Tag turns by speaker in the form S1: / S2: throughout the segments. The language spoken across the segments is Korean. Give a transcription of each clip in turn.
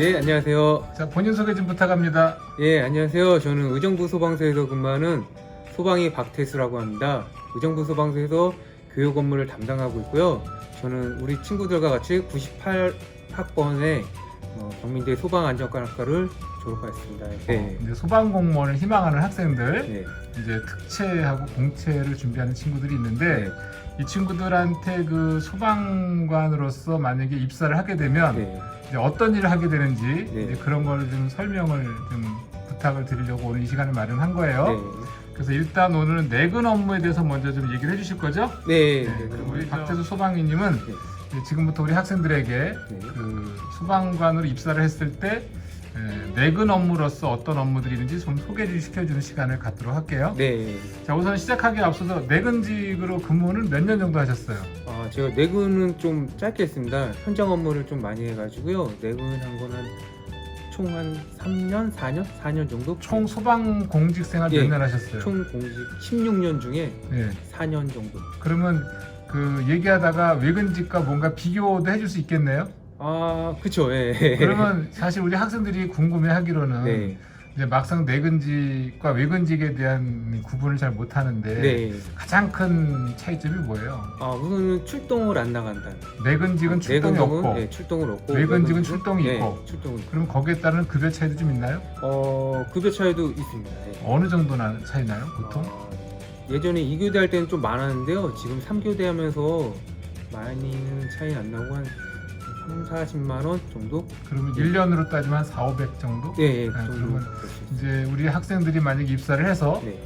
S1: 네, 안녕하세요.
S2: 자, 본인 소개 좀 부탁합니다.
S1: 예, 안녕하세요. 저는 의정부 소방서에서 근무하는 소방이 박태수라고 합니다. 의정부 소방서에서 교육 업무를 담당하고 있고요. 저는 우리 친구들과 같이 98학번에 경민대 소방안전과학과를 졸업하였습니다. 네.
S2: 이제 소방 공무원을 희망하는 학생들,
S1: 네.
S2: 이제 특채하고 공채를 준비하는 친구들이 있는데
S1: 네.
S2: 이 친구들한테 그 소방관으로서 만약에 입사를 하게 되면
S1: 네.
S2: 이제 어떤 일을 하게 되는지
S1: 네.
S2: 이제 그런 걸 좀 설명을 좀 부탁을 드리려고 오늘 이 시간을 마련한 거예요.
S1: 네.
S2: 그래서 일단 오늘은 내근 업무에 대해서 먼저 좀 얘기를 해주실 거죠?
S1: 네.
S2: 네,
S1: 네.
S2: 그럼 우리 박태수 소방위님은
S1: 네.
S2: 이제 지금부터 우리 학생들에게
S1: 네.
S2: 그 소방관으로 입사를 했을 때 내근 업무로서 어떤 업무들이 있는지 좀 소개를 시켜주는 시간을 갖도록 할게요.
S1: 네.
S2: 자, 우선 시작하기에 앞서서 내근직으로 근무는 몇 년 정도 하셨어요?
S1: 제가 내근은 좀 짧게 했습니다. 현장 업무를 좀 많이 해가지고요. 내근한 거는 총 한 3년, 4년 정도?
S2: 총 소방 공직 생활 몇
S1: 예.
S2: 년 하셨어요?
S1: 총 공직 16년 중에
S2: 예.
S1: 4년 정도.
S2: 그러면 그 얘기하다가 외근직과 뭔가 비교도 해줄 수 있겠네요?
S1: 그쵸, 예.
S2: 그러면 사실 우리 학생들이 궁금해하기로는
S1: 네.
S2: 이제 막상 내근직과 외근직에 대한 구분을 잘 못하는데
S1: 네.
S2: 가장 큰 차이점이 뭐예요?
S1: 우선은 출동을 안 나간다.
S2: 내근직은 출동이
S1: 내근직은,
S2: 없고
S1: 네, 출동을 없고.
S2: 외근직은
S1: 외근직은,
S2: 출동이
S1: 네,
S2: 있고.
S1: 출동이 있고.
S2: 그럼 거기에 따른 급여 차이도 좀 있나요?
S1: 급여 차이도 있습니다. 예.
S2: 어느 정도나 차이나요, 보통?
S1: 예전에 2교대 할 때는 좀 많았는데요. 지금 3교대 하면서 많이는 차이 안 나고 한 3, 40만 원 정도?
S2: 그러면 1년으로 따지면 한 4, 500 정도?
S1: 예, 그
S2: 아,
S1: 정도.
S2: 그러면
S1: 될수 있습니다.
S2: 이제 우리 학생들이 만약에 입사를 해서
S1: 네.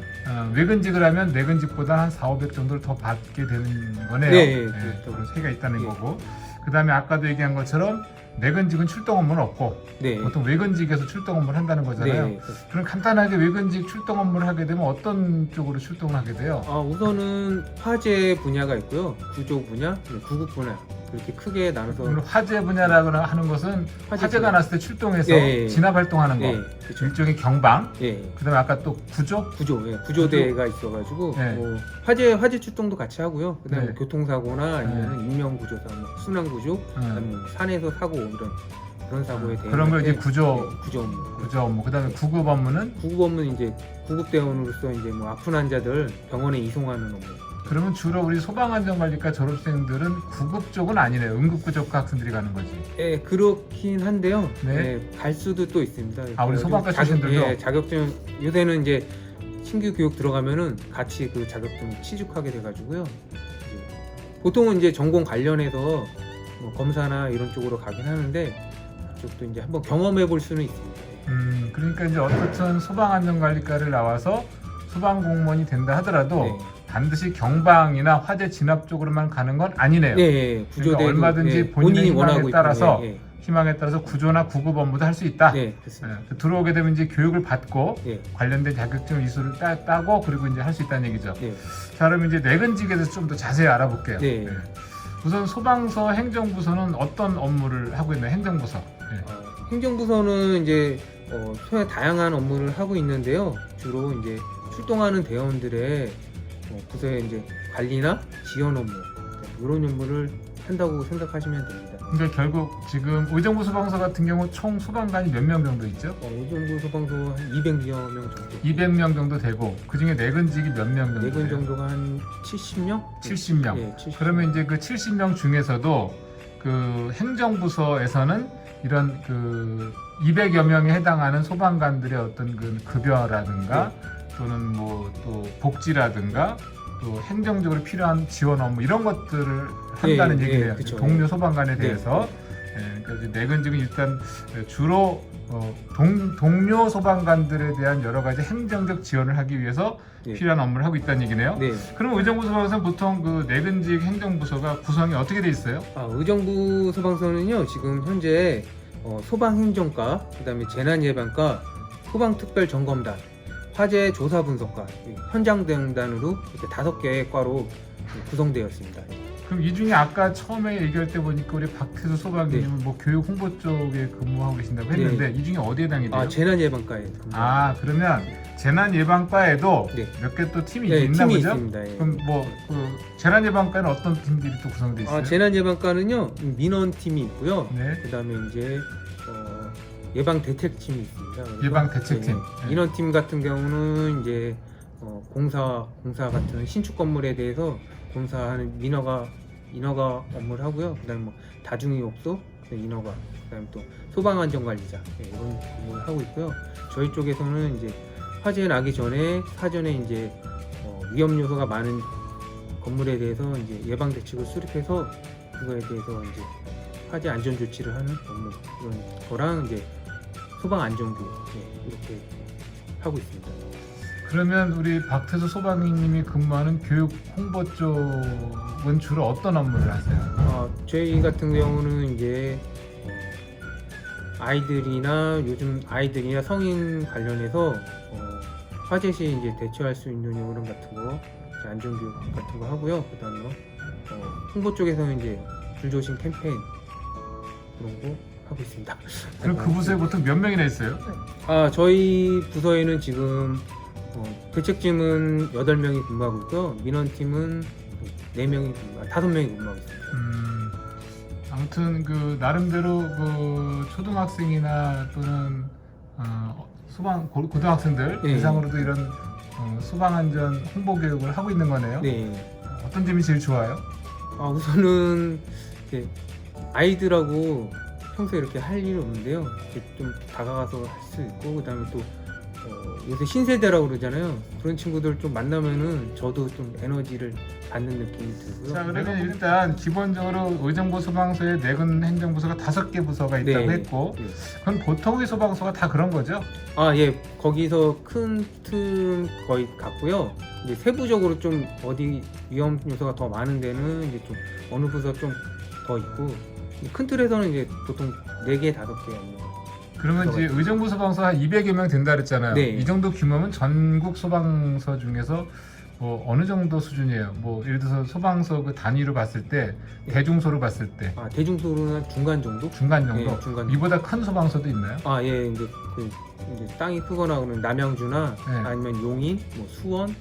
S2: 외근직을 하면 내근직보다 한 4, 500 정도를 더 받게 되는 거네요.
S1: 네,
S2: 예,
S1: 그렇죠.
S2: 그런 차이가 있다는
S1: 네.
S2: 거고. 그 다음에 아까도 얘기한 것처럼 내근직은 출동 업무는 없고
S1: 네.
S2: 보통 외근직에서 출동 업무를 한다는 거잖아요.
S1: 네.
S2: 그럼 간단하게 외근직 출동 업무를 하게 되면 어떤 쪽으로 출동을 하게 돼요?
S1: 우선은 화재 분야가 있고요. 구조 분야, 구급 분야. 그렇게 크게 나눠서.
S2: 오늘 화재 분야라고 하는 것은
S1: 화재
S2: 화재가
S1: 분야.
S2: 났을 때 출동해서
S1: 예, 예.
S2: 진압 활동하는 거.
S1: 예, 그렇죠.
S2: 일종의 경방.
S1: 예.
S2: 그다음에 아까 또 구조.
S1: 구조대가 있어가지고
S2: 네.
S1: 화재 출동도 같이 하고요. 그다음에
S2: 네.
S1: 교통사고나 아니면 인명구조사, 순환구조, 그다음에
S2: 음.
S1: 산에서 사고 이런 그런 사고에 대해
S2: 그런 걸 이제 구조
S1: 구조 업무.
S2: 구조 업무. 그다음에 구급 업무는
S1: 구급 업무는 이제 구급대원으로서 이제 뭐 아픈 환자들 병원에 이송하는 업무.
S2: 그러면 주로 우리 소방안전관리과 졸업생들은 구급 쪽은 아니네요. 응급구 쪽 학생들이 가는 거지.
S1: 예, 그렇긴 한데요.
S2: 네.
S1: 예, 갈 수도 또 있습니다.
S2: 우리 소방과 출신들도?
S1: 예, 자격증 요새는 이제 신규 교육 들어가면은 같이 그 자격증 취득하게 돼가지고요. 이제 보통은 이제 전공 관련해서 뭐 검사나 이런 쪽으로 가긴 하는데 그쪽도 이제 한번 경험해 볼 수는 있습니다.
S2: 그러니까 이제 어떻든 소방안전관리과를 나와서 소방공무원이 된다 하더라도
S1: 네.
S2: 반드시 경방이나 화재 진압 쪽으로만 가는 건 아니네요.
S1: 예, 구조대도
S2: 그러니까 얼마든지 본인의 희망에 따라서 희망에 따라서 구조나 구급 업무도 할 수 있다.
S1: 예, 그렇습니다.
S2: 들어오게 되면 이제 교육을 받고
S1: 예,
S2: 관련된 자격증 이수를 따고 그리고 이제 할 수 있다는 얘기죠.
S1: 예,
S2: 자, 그러면 이제 내근직에 대해서 좀 더 자세히 알아볼게요.
S1: 네.
S2: 우선 소방서 행정부서는 어떤 업무를 하고 있나요? 행정부서.
S1: 행정부서는 이제 다양한 업무를 하고 있는데요. 주로 이제 출동하는 대원들의 부서의 이제 관리나 지원 업무 이런 업무를 한다고 생각하시면 됩니다.
S2: 그러니까 결국 지금 의정부 소방서 같은 경우 총 소방관이 몇 명 정도 있죠?
S1: 의정부 소방서 한 200여 명 정도.
S2: 200명 정도 되고 그 중에 내근직이 몇 명 정도?
S1: 내근
S2: 돼요?
S1: 정도가 한 70명?
S2: 70명.
S1: 예, 70명.
S2: 그러면 이제 그 70명 중에서도 그 행정부서에서는 이런 그 200여 명에 해당하는 소방관들의 어떤 그 급여라든가 또는 뭐 또 복지라든가 또 행정적으로 필요한 지원 업무 이런 것들을 한다는
S1: 예,
S2: 얘기네요.
S1: 그쵸.
S2: 동료 소방관에
S1: 네,
S2: 대해서. 그러니까 이제 내근직은 일단 주로 동료 소방관들에 대한 여러 가지 행정적 지원을 하기 위해서
S1: 네.
S2: 필요한 업무를 하고 있다는 얘기네요.
S1: 네.
S2: 그럼 의정부 소방서는 보통 그 내근직 행정부서가 구성이 어떻게 돼 있어요?
S1: 의정부 소방서는요 지금 현재 소방행정과, 그다음에 재난예방과, 소방특별점검단, 화재조사분석과, 현장대응단으로 이렇게 5개의 과로 구성되어 있습니다.
S2: 그럼 이 중에 아까 처음에 얘기할 때 보니까 우리 박태수 소방관님은 뭐 교육 홍보 쪽에 근무하고 계신다고 했는데 이 중에 어디에 해당이 돼요?
S1: 재난예방과에
S2: 그러면 재난 예방과에도
S1: 네.
S2: 몇 개 또 팀이
S1: 네,
S2: 있나
S1: 팀이
S2: 보죠?
S1: 있습니다. 예.
S2: 그럼 뭐 그 재난 예방과는 어떤 팀들이 또 구성돼 있어요?
S1: 재난예방과는요 민원팀이 있고요.
S2: 네.
S1: 그다음에 이제 예방 대책팀이 있습니다. 그래서
S2: 예방 대책팀.
S1: 네. 인원팀 같은 경우는 이제 공사 같은 신축 건물에 대해서 공사하는 인허가 업무를 하고요. 그다음에 뭐 다중이용소 인허가, 그다음에 또 소방안전관리자 이런 업무를 하고 있고요. 저희 쪽에서는 이제 화재 나기 전에 사전에 이제 위험 요소가 많은 건물에 대해서 이제 예방 대책을 수립해서 그거에 대해서 이제 화재 안전 조치를 하는 업무 이런 거랑 이제 소방 안전 교육 이렇게 하고 있습니다.
S2: 그러면 우리 박태수 소방님이 근무하는 교육 홍보 쪽은 주로 어떤 업무를 하세요?
S1: 저희 같은 경우는 이제 요즘 아이들이나 성인 관련해서 화재 시 이제 대처할 수 있는 요령 같은 거, 이제 안전 교육 같은 거 하고요. 그다음에 홍보 쪽에서는 이제 불조심 캠페인 그런 거 하고 있습니다.
S2: 그럼 그 부서에 보통 몇 명이나 있어요?
S1: 저희 부서에는 지금 대책팀은 8명이 근무하고 있고요. 민원팀은 5명이 근무하고 있습니다.
S2: 아무튼 그 나름대로 그 초등학생이나 또는 고등학생들
S1: 네.
S2: 대상으로도 이런 소방 안전 홍보 교육을 하고 있는 거네요.
S1: 네.
S2: 어떤 점이 제일 좋아요?
S1: 우선은 이렇게 아이들하고 평소에 이렇게 할 일이 없는데요. 이렇게 좀 다가가서 할 수 있고, 그다음에 또 요새 신세대라고 그러잖아요. 그런 친구들 좀 만나면은 저도 좀 에너지를 받는 느낌이 들고요.
S2: 자, 그러면 일단 기본적으로 의정부 소방서에 내근 행정부서가 5개 부서가 있다고
S1: 네.
S2: 했고,
S1: 네.
S2: 그건 보통의 소방서가 다 그런 거죠?
S1: 예. 거기서 큰 틀은 거의 같고요. 이제 세부적으로 좀 어디 위험 요소가 더 많은 데는 이제 좀 어느 부서 좀 더 있고, 큰 틀에서는 이제 보통 4개, 5개 있는 거.
S2: 그러면 이제 의정부 소방서 한 200여 명 된다 그랬잖아요.
S1: 네.
S2: 이 정도 규모면 전국 소방서 중에서 뭐 어느 정도 수준이에요? 뭐 예를 들어서 소방서 그 단위로 봤을 때,
S1: 네.
S2: 대중소로 봤을 때
S1: 대중소로는 한 중간 정도?
S2: 중간 정도?
S1: 네, 중간 정도.
S2: 이보다 큰 소방서도 있나요?
S1: 예, 이제 땅이 크거나 그러면 남양주나
S2: 네.
S1: 아니면 용인, 뭐 수원,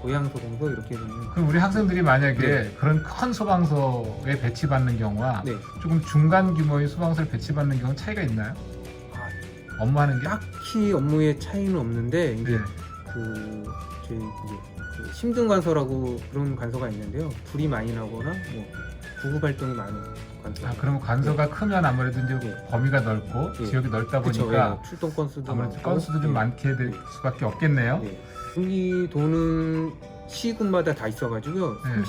S1: 고양소방서 이렇게 되면
S2: 그럼 우리 학생들이 만약에
S1: 네.
S2: 그런 큰 소방서에 배치받는 경우와
S1: 네.
S2: 조금 중간 규모의 소방서에 배치받는 경우 차이가 있나요? 업무하는 게?
S1: 딱히 업무의 차이는 없는데 이제
S2: 네.
S1: 저희 이제 심등관서라고 그런 관서가 있는데요. 불이 많이 나거나 뭐 구급 활동이 많은 관서.
S2: 그러면 관서가 크면 아무래도 이제
S1: 네.
S2: 범위가 넓고
S1: 네.
S2: 지역이 넓다
S1: 그쵸,
S2: 보니까
S1: 출동 건수도
S2: 아무래도
S1: 많고,
S2: 건수도 좀 많게 될 수밖에 없겠네요.
S1: 경기도는 시군마다 다 있어가지고요.
S2: 네.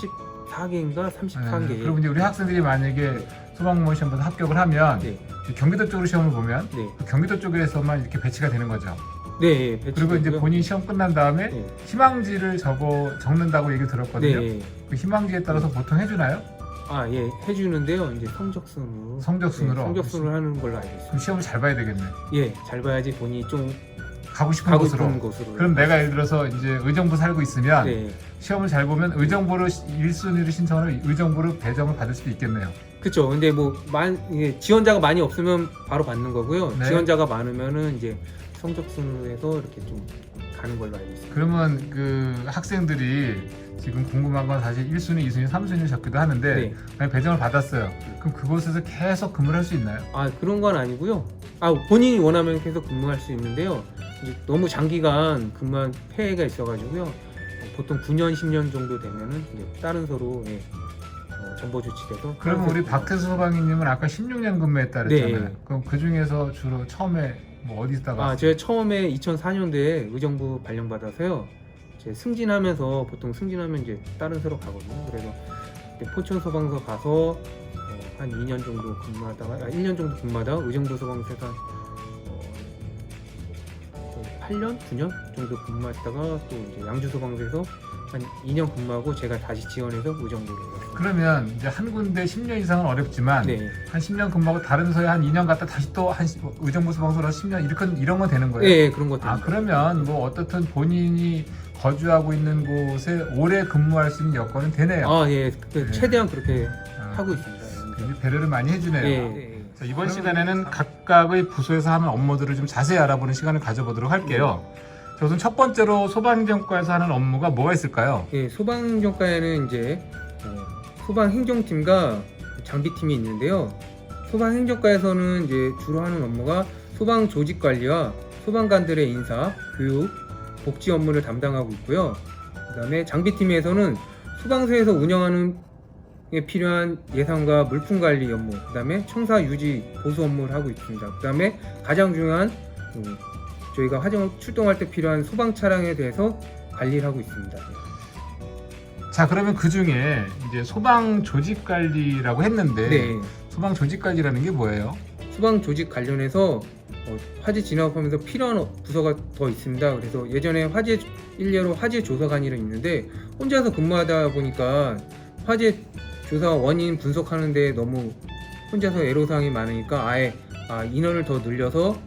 S1: 34개인가 33개.
S2: 그럼 이제 우리 학생들이 만약에 소방공무원 시험에서 합격을 하면
S1: 네.
S2: 경기도 쪽으로 시험을 보면
S1: 네.
S2: 그 경기도 쪽에서만 이렇게 배치가 되는 거죠.
S1: 네.
S2: 그리고 이제 본인 시험 끝난 다음에
S1: 네.
S2: 희망지를 적는다고 얘기 들었거든요.
S1: 네.
S2: 그 희망지에 따라서 보통 해주나요?
S1: 예, 해주는데요. 이제 성적순으로 하는 걸로 알고 있습니다.
S2: 그럼 시험을 잘 봐야 되겠네.
S1: 예, 잘 봐야지 본인이 좀
S2: 가고 싶은
S1: 가고
S2: 곳으로.
S1: 싶은 곳으로.
S2: 그럼 내가 예를 들어서 이제 의정부 살고 있으면
S1: 네,
S2: 시험을 잘 보면 의정부로 1순위로 신청하면 의정부로 배정을 받을 수도 있겠네요.
S1: 그렇죠. 근데 지원자가 많이 없으면 바로 받는 거고요.
S2: 네.
S1: 지원자가 많으면은 이제 성적순으로 이렇게 좀 가는 걸로 알고 있습니다.
S2: 그러면 그 학생들이 지금 궁금한 건 사실 1순위, 2순위, 3순위를 적기도 하는데
S1: 네.
S2: 만약 배정을 받았어요. 그럼 그곳에서 계속 근무를 할 수 있나요?
S1: 그런 건 아니고요. 본인이 원하면 계속 근무할 수 있는데요. 이제 너무 장기간 근무한 폐해가 있어가지고요. 보통 9년, 10년 정도 되면은 이제 다른 서로 정보 조치돼서.
S2: 그러면 우리 박태수 소방위님은 아까 16년 근무했다 그랬잖아요.
S1: 네.
S2: 그럼 그 중에서 주로 처음에 뭐 어디다가
S1: 제가 처음에 2004년도에 의정부 발령받아서요. 이제 승진하면서 보통 승진하면 이제 다른 서로 가거든요. 그래서 이제 포천 소방서 가서 한 2년 정도 근무하다가 1년 정도 근무하다가 의정부 소방서에서 한 8년, 9년 정도 근무했다가 또 이제 양주 소방서에서 한 2년 근무하고 제가 다시 지원해서 의정부로 갔습니다.
S2: 그러면 이제 한 군데 10년 이상은 어렵지만
S1: 네.
S2: 한 10년 근무하고 다른 서에 한 2년 갔다 다시 또 한 의정부 소방서로 10년 이런 건 되는 거예요?
S1: 네, 그런 것들.
S2: 그러면 뭐 어떻든 본인이 거주하고 있는 곳에 오래 근무할 수 있는 여건은 되네요.
S1: 예.
S2: 네.
S1: 최대한 그렇게 하고 있습니다.
S2: 굉장히 배려를 많이 해주네요.
S1: 네.
S2: 자, 이번 시간에는 각각의 부서에서 하는 업무들을 좀 자세히 알아보는 시간을 가져보도록 할게요. 자, 우선 첫 번째로 소방행정과에서 하는 업무가 뭐가 있을까요?
S1: 예, 소방정과에는 이제 소방행정팀과 장비팀이 있는데요. 소방행정과에서는 이제 주로 하는 업무가 소방 조직 관리와 소방관들의 인사, 교육, 복지 업무를 담당하고 있고요. 그다음에 장비팀에서는 소방서에서 운영하는 에 필요한 예산과 물품 관리 업무, 그다음에 청사 유지 보수 업무를 하고 있습니다. 그다음에 가장 중요한 저희가 화재 출동할 때 필요한 소방 차량에 대해서 관리를 하고 있습니다.
S2: 자, 그러면 그 중에 이제 소방 조직 관리라고 했는데
S1: 네,
S2: 소방 조직 관리라는 게 뭐예요?
S1: 소방 조직 관련해서 화재 진압하면서 필요한 부서가 더 있습니다. 그래서 예전에 화재 일례로 화재 조사관이라 있는데 혼자서 근무하다 보니까 화재 조사 원인 분석하는데 너무 혼자서 애로사항이 많으니까 아예 인원을 더 늘려서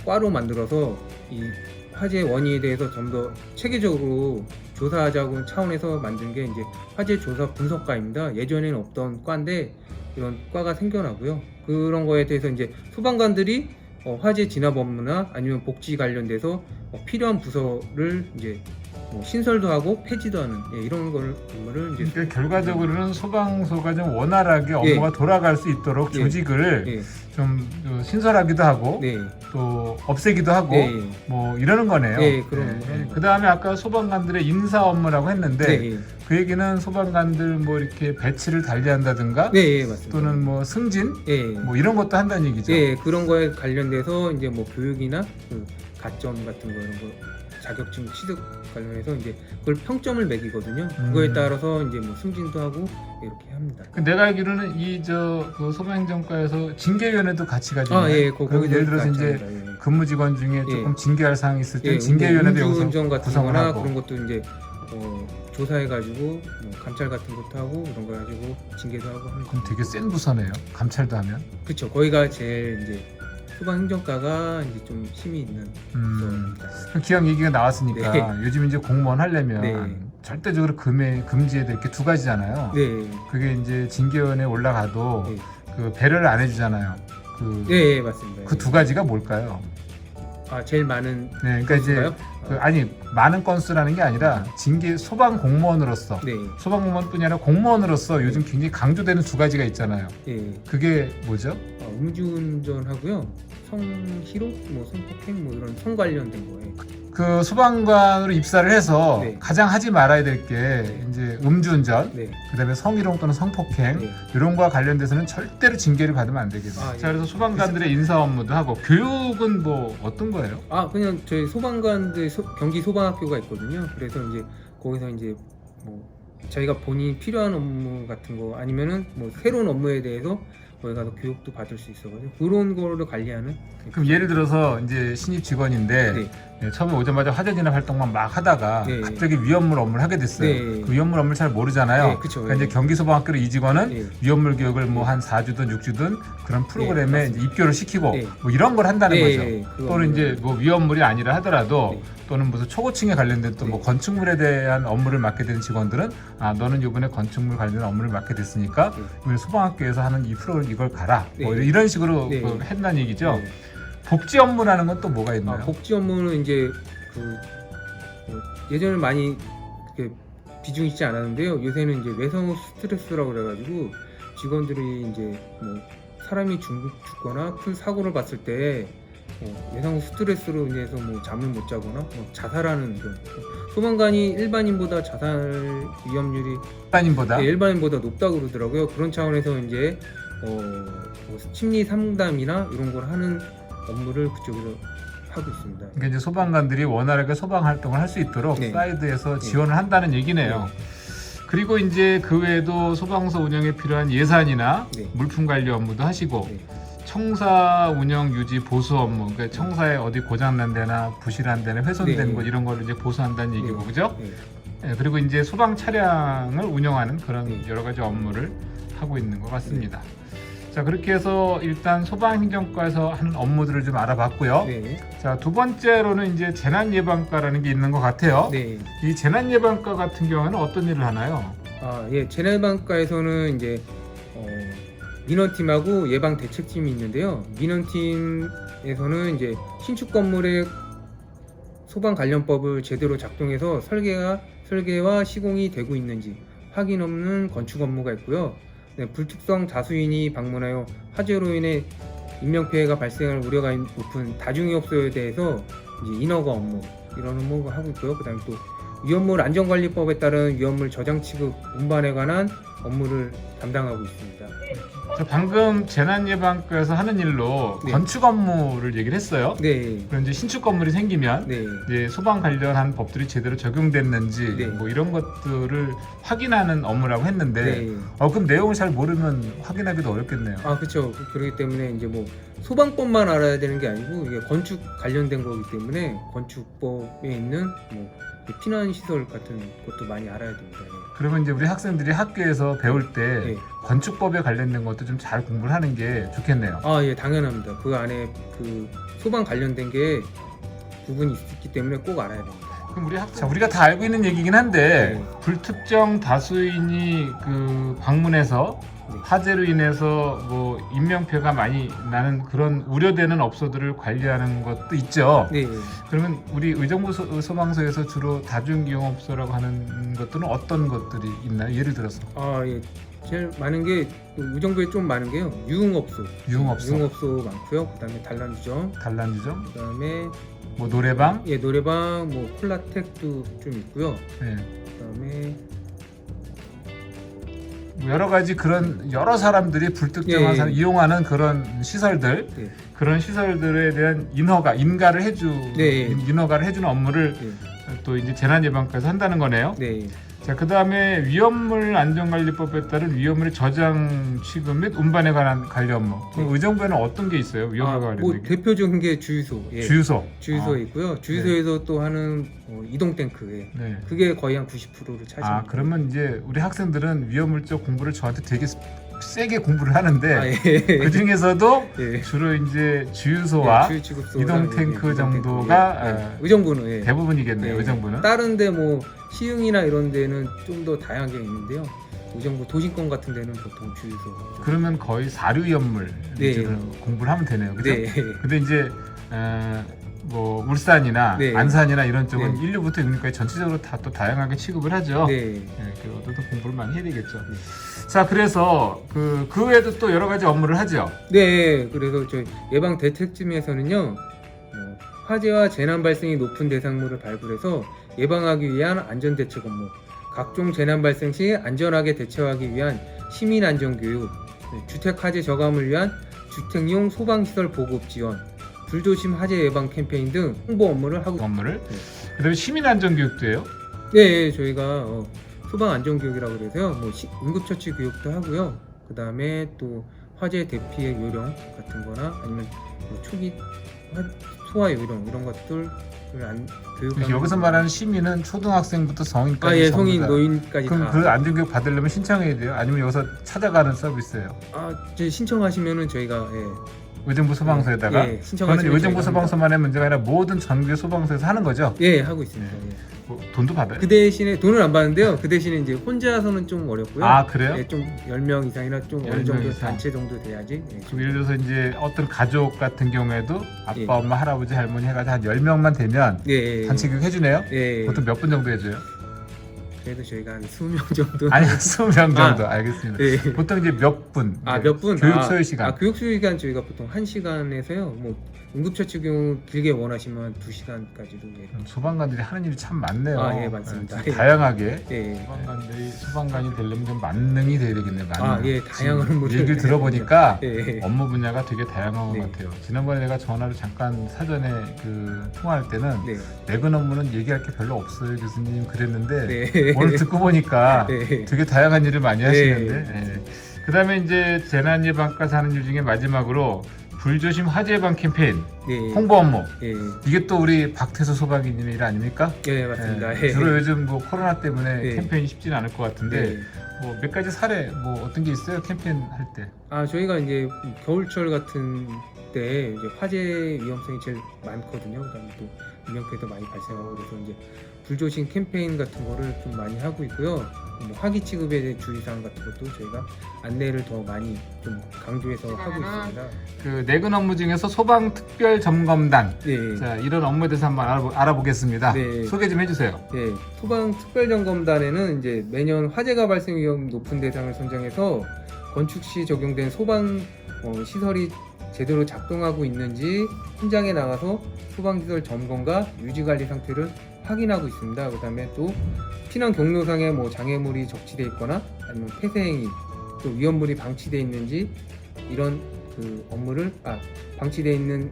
S1: 과로 만들어서 이 화재 원인에 대해서 좀 더 체계적으로 조사하자고 차원에서 만든 게 이제 화재 조사 분석과입니다. 예전에는 없던 과인데 이런 과가 생겨나고요. 그런 거에 대해서 이제 소방관들이 화재 진압 업무나 아니면 복지 관련돼서 필요한 부서를 이제 신설도 하고 폐지도 하는 이런 업무를 이제
S2: 그러니까 결과적으로는 소방서가 좀 원활하게 업무가 돌아갈 수 있도록
S1: 예.
S2: 조직을
S1: 예,
S2: 좀 신설하기도 하고
S1: 네,
S2: 또 없애기도 하고
S1: 네,
S2: 뭐 이러는 거네요.
S1: 네, 그런 업무를
S2: 그 다음에 아까 소방관들의 인사 업무라고 했는데
S1: 네,
S2: 그 얘기는 소방관들 뭐 이렇게 배치를 달리한다든가
S1: 네, 맞습니다.
S2: 또는 뭐 승진
S1: 예,
S2: 뭐 이런 것도 한다는 얘기죠.
S1: 예, 그런 거에 관련돼서 이제 뭐 교육이나 그 가점 같은 거 이런 거 자격증 취득 관련해서 이제 그걸 평점을 매기거든요. 그거에 따라서 이제 뭐 승진도 하고 이렇게 합니다.
S2: 그 내가 알기로는 그 소방행정과에서 징계위원회도 같이 가지고
S1: 예,
S2: 그리고 예를 들어서 이제 근무 직원 중에 조금 징계할 사항이 있을 때 징계위원회도 여기서
S1: 운전 같은
S2: 구성을
S1: 거나
S2: 하고
S1: 그런 것도 이제 조사해가지고 뭐 감찰 같은 것도 하고 이런 거 가지고 징계도 하고 합니다.
S2: 그럼 되게 센 부서네요. 감찰도 하면.
S1: 그렇죠. 거기가 제일 이제 소방행정과가 이제 좀 힘이 있는 부서입니다.
S2: 기왕 얘기가 나왔으니까
S1: 네.
S2: 요즘 이제 공무원 하려면
S1: 네.
S2: 절대적으로 금지해야 될 게 두 가지잖아요.
S1: 네,
S2: 그게 이제 징계위원회에 올라가도
S1: 네.
S2: 그 배려를 안 해주잖아요.
S1: 네, 맞습니다.
S2: 그 두 가지가 뭘까요?
S1: 제일 많은
S2: 네, 그러니까 이제
S1: 건수가요?
S2: 아니 많은 건수라는 게 아니라 징계 소방 공무원으로서
S1: 네,
S2: 소방 공무원뿐이 아니라 공무원으로서 요즘 굉장히 강조되는 두 가지가 있잖아요.
S1: 예.
S2: 그게 뭐죠?
S1: 음주운전하고요. 성희롱, 뭐 성폭행, 뭐 이런 성 관련된 거에.
S2: 그 소방관으로 입사를 해서
S1: 네.
S2: 가장 하지 말아야 될 게 이제 음주운전,
S1: 네,
S2: 그다음에 성희롱 또는 성폭행
S1: 네.
S2: 이런 거와 관련돼서는 절대로 징계를 받으면 안 되겠네요.
S1: 예.
S2: 자, 그래서 소방관들의 인사 업무도 하고 교육은 뭐 어떤 거예요?
S1: 그냥 저희 소방관들 경기 소방학교가 있거든요. 그래서 이제 거기서 이제 뭐 자기가 본인 필요한 업무 같은 거 아니면은 뭐 새로운 업무에 대해서 거기 가서 교육도 받을 수 있어가지고 그런 거를 관리하는.
S2: 그럼 예를 들어서 이제 신입 직원인데
S1: 네,
S2: 처음에 오자마자 화재 진압 활동만 막 하다가
S1: 네.
S2: 갑자기 위험물 업무를 하게 됐어요.
S1: 네.
S2: 그 위험물 업무를 잘 모르잖아요.
S1: 네, 그쵸.
S2: 그러니까 이제 경기소방학교로 이 직원은
S1: 네.
S2: 위험물 교육을 뭐 한 4주든 6주든 그런 프로그램에
S1: 네,
S2: 이제 입교를 시키고
S1: 네.
S2: 뭐 이런 걸 한다는
S1: 네,
S2: 거죠.
S1: 그거
S2: 또는 이제 뭐 위험물이 아니라 하더라도
S1: 네.
S2: 또는 무슨 초고층에 관련된 또 뭐
S1: 네.
S2: 건축물에 대한 업무를 맡게 된 직원들은 너는 이번에 건축물 관련 업무를 맡게 됐으니까
S1: 네.
S2: 이번에 소방학교에서 하는 이 프로그램 이걸 가라. 뭐
S1: 네.
S2: 이런 식으로
S1: 네.
S2: 했다는 얘기죠.
S1: 네.
S2: 복지 업무라는 건 또 뭐가 있나요?
S1: 복지 업무는 이제 예전에 많이 비중이 있지 않았는데요. 요새는 이제 외상 스트레스라고 그래가지고 직원들이 이제 뭐 사람이 죽거나 큰 사고를 봤을 때 외상 후 스트레스로 인해서 뭐 잠을 못 자거나 자살하는 이런 소방관이 일반인보다 자살 위험률이
S2: 일반인보다
S1: 일반인보다 높다고 그러더라고요. 그런 차원에서 이제 뭐 심리 상담이나 이런 걸 하는 업무를 그쪽으로 하고 있습니다.
S2: 그러니까 이제 소방관들이 원활하게 소방 활동을 할 수 있도록
S1: 네.
S2: 사이드에서
S1: 네.
S2: 지원을 한다는 얘기네요. 그리고 이제 그 외에도 소방서 운영에 필요한 예산이나
S1: 네.
S2: 물품 관리 업무도 하시고
S1: 네.
S2: 청사 운영 유지 보수 업무, 그러니까 청사에 어디 고장난 데나 부실한 데나 훼손된
S1: 네.
S2: 것 이런 거를 이제 보수한다는 얘기고,
S1: 네.
S2: 그죠?
S1: 네.
S2: 그리고 이제 소방 차량을 운영하는 그런
S1: 네.
S2: 여러 가지 업무를 하고 있는 것 같습니다. 자, 그렇게 해서 일단 소방행정과에서 하는 업무들을 좀 알아봤고요.
S1: 네.
S2: 자, 두 번째로는 이제 재난예방과라는 게 있는 것 같아요.
S1: 네.
S2: 이 재난예방과 같은 경우는 어떤 일을 하나요?
S1: 재난예방과에서는 이제 민원팀하고 예방대책팀이 있는데요. 민원팀에서는 이제 신축 건물의 소방 관련법을 제대로 작동해서 설계와 시공이 되고 있는지 확인 없는 건축 업무가 있고요. 네, 불특성 다수인이 방문하여 화재로 인해 인명피해가 발생할 우려가 높은 다중이업소에 대해서 이제 인허가 업무 이런 업무를 하고 있고요. 그다음에 또 위험물 안전관리법에 따른 위험물 저장 취급 운반에 관한 업무를 담당하고 있습니다.
S2: 저 방금 재난예방과에서 하는 일로
S1: 네.
S2: 건축 업무를 얘기를 했어요.
S1: 네,
S2: 그럼 이제 신축 건물이 생기면
S1: 네,
S2: 이제 소방 관련한 법들이 제대로 적용됐는지
S1: 네.
S2: 뭐 이런 것들을 확인하는 업무라고 했는데
S1: 네.
S2: 그럼 내용을 잘 모르면 확인하기도 어렵겠네요.
S1: 아, 그렇죠. 그렇기 때문에 이제 뭐 소방법만 알아야 되는 게 아니고 이게 건축 관련된 거기 때문에 건축법에 있는 뭐 피난 시설 같은 것도 많이 알아야 됩니다.
S2: 그러면 이제 우리 학생들이 학교에서 배울 때
S1: 예.
S2: 건축법에 관련된 것도 좀 잘 공부를 하는 게 좋겠네요.
S1: 아, 예, 당연합니다. 그 안에 그 소방 관련된 게 부분이 있기 때문에 꼭 알아야 됩니다.
S2: 그럼 우리가 다 알고 있는 얘기긴 한데
S1: 네.
S2: 불특정 다수인이 그 방문해서
S1: 네.
S2: 화재로 인해서 뭐 인명피해가 많이 나는 그런 우려되는 업소들을 관리하는 것도 있죠.
S1: 네.
S2: 그러면 우리 의정부 소방서에서 주로 다중이용업소라고 하는 것들은 어떤 것들이 있나요? 예를 들어서
S1: 아, 예. 제일 많은 게 의정부에 좀 많은 게요. 유흥업소.
S2: 유흥업소,
S1: 유흥업소 많고요. 그다음에 단란주점.
S2: 단란주점,
S1: 그다음에
S2: 뭐 노래방,
S1: 예, 노래방, 뭐 콜라텍도 좀 있고요.
S2: 네.
S1: 그다음에
S2: 뭐 여러 가지 그런 여러 사람들이 불특정한
S1: 예.
S2: 사람 이용하는 그런 시설들,
S1: 예.
S2: 그런 시설들에 대한 인허가를 해주는 업무를
S1: 예.
S2: 또 이제 재난예방과에서 한다는 거네요.
S1: 네.
S2: 자, 그 다음에 위험물 안전관리법에 따른 위험물의 저장 취급 및 운반에 관한 관리 업무. 그럼
S1: 네.
S2: 의정부에는 어떤 게 있어요? 위험물과 관련된
S1: 뭐
S2: 게?
S1: 대표적인 게 주유소. 예.
S2: 주유소.
S1: 주유소에
S2: 아,
S1: 있고요. 주유소에서 또 하는 이동 탱크에
S2: 네.
S1: 그게 거의 한 90%를 차지합니다.
S2: 아, 그러면 이제 우리 학생들은 위험물적 공부를 저한테 되게 세게 공부를 하는데
S1: 아, 예.
S2: 그 중에서도
S1: 예.
S2: 주로 이제 주유소와
S1: 주유 취급소가,
S2: 이동 탱크 정도가
S1: 예. 예. 의정부는 예.
S2: 대부분이겠네요.
S1: 예.
S2: 의정부는.
S1: 다른데 뭐 시흥이나 이런 데는 좀 더 다양하게 있는데요. 의정부 도심권 같은 데는 보통 주유소.
S2: 그러면 거의 사류 위험물
S1: 네.
S2: 위주로 공부를 하면 되네요. 그죠?
S1: 네.
S2: 근데 이제 뭐 울산이나
S1: 네.
S2: 안산이나 이런 쪽은
S1: 네.
S2: 1류부터 6류까지 전체적으로 다 또 다양하게 취급을 하죠.
S1: 네.
S2: 그 어떤 공부를 많이 해야 되겠죠. 자, 그래서 그 외에도 또 여러 가지 업무를 하죠.
S1: 네. 그래서 저희 예방 대책팀에서는요. 화재와 재난 발생이 높은 대상물을 발굴해서 예방하기 위한 안전 대책 업무, 각종 재난 발생 시 안전하게 대처하기 위한 시민 안전 교육, 주택 화재 저감을 위한 주택용 소방시설 보급 지원, 불조심 화재 예방 캠페인 등 홍보 업무를 하고 있습니다.
S2: 업무를. 그다음에 시민 안전 교육도 해요.
S1: 네, 저희가 소방 안전 교육이라고 그래서요. 뭐 응급처치 교육도 하고요. 그 다음에 또 화재 대피의 요령 같은 거나 아니면 뭐 초기 소화 요령 이런 것들을 교육하는.
S2: 여기서 말하는 시민은 초등학생부터 성인까지.
S1: 예,
S2: 전부
S1: 성인
S2: 다.
S1: 노인까지
S2: 그럼
S1: 다.
S2: 그 안전 교육 받으려면 신청해야 돼요? 아니면 여기서 찾아가는 서비스예요?
S1: 이제 신청하시면은 저희가
S2: 의정부 소방서에다가.
S1: 예,
S2: 그거는
S1: 신청하시면
S2: 의정부
S1: 저희가
S2: 소방서만의 문제가 아니라 모든 전국의 소방서에서 하는 거죠.
S1: 예, 하고 있습니다. 예.
S2: 뭐 돈도 받아요?
S1: 그 대신에 돈을 안 받는데요. 그 대신에 이제 혼자서는 좀 어렵고요.
S2: 아, 그래요?
S1: 예, 좀 10명 이상이나 좀 어느
S2: 10명
S1: 정도
S2: 이상.
S1: 단체 정도 돼야지. 예,
S2: 그럼 예를 들어서 이제 어떤 가족 같은 경우에도 아빠,
S1: 예.
S2: 엄마, 할아버지, 할머니 해가지고 한 10명만 되면
S1: 예,
S2: 단체 교육 해주네요?
S1: 예.
S2: 보통 몇 분 정도 해줘요?
S1: 그래도 저희가 한 20명 정도.
S2: 아니, 20명 정도. 알겠습니다.
S1: 예.
S2: 보통 이제 몇 분?
S1: 몇 분?
S2: 교육 소요 시간.
S1: 교육 소요 시간 저희가 보통 1시간에서요. 뭐 응급처치 경우 길게 원하시면 2시간까지도. 예.
S2: 소방관들이 하는 일이 참 많네요.
S1: 예, 맞습니다.
S2: 좀 다양하게.
S1: 예.
S2: 소방관이 되려면 좀 만능이 돼야 되겠네요. 만능.
S1: 예, 다양한 분들.
S2: 얘기를 들어보니까
S1: 예.
S2: 업무 분야가 되게 다양한
S1: 네.
S2: 것 같아요. 지난번에 내가 전화로 잠깐 사전에 그 통화할 때는
S1: 네.
S2: 내근 업무는 얘기할 게 별로 없어요, 교수님 그랬는데
S1: 네.
S2: 오늘 듣고 보니까
S1: 네.
S2: 되게 다양한 일을 많이 하시는데.
S1: 네.
S2: 예. 그다음에 이제 재난예방과에서 하는 일 중에 마지막으로 불조심 화재 예방 캠페인
S1: 네.
S2: 홍보 업무.
S1: 예.
S2: 이게 또 우리 박태수 소방관님의 일 아닙니까?
S1: 예, 맞습니다.
S2: 예. 주로 요즘 뭐 코로나 때문에
S1: 네.
S2: 캠페인이 쉽지는 않을 것 같은데
S1: 네.
S2: 뭐 몇 가지 사례 뭐 어떤 게 있어요? 캠페인 할 때.
S1: 저희가 이제 겨울철 같은 때 이제 화재 위험성이 제일 많거든요. 그다음에 또 인명피해도 많이 발생하고 그래서 이제 불조심 캠페인 같은 거를 좀 많이 하고 있고요. 뭐 화기 취급에 대한 주의사항 같은 것도 저희가 안내를 더 많이 좀 강조해서 하고 있습니다.
S2: 그 내근 업무 중에서 소방 특별 점검단.
S1: 네.
S2: 자, 이런 업무에 대해서 한번 알아보겠습니다.
S1: 네.
S2: 소개 좀 해주세요.
S1: 네, 소방 특별점검단에는 이제 매년 화재가 발생 위험 높은 대상을 선정해서 건축 시 적용된 소방 시설이 제대로 작동하고 있는지 현장에 나가서 소방시설 점검과 유지관리 상태를 확인하고 있습니다. 그 다음에 또 피난 경로상에 뭐 장애물이 적치되어 있거나 아니면 폐쇄행위, 또 위험물이 방치되어 있는지 이런 그 업무를 방치되어 있는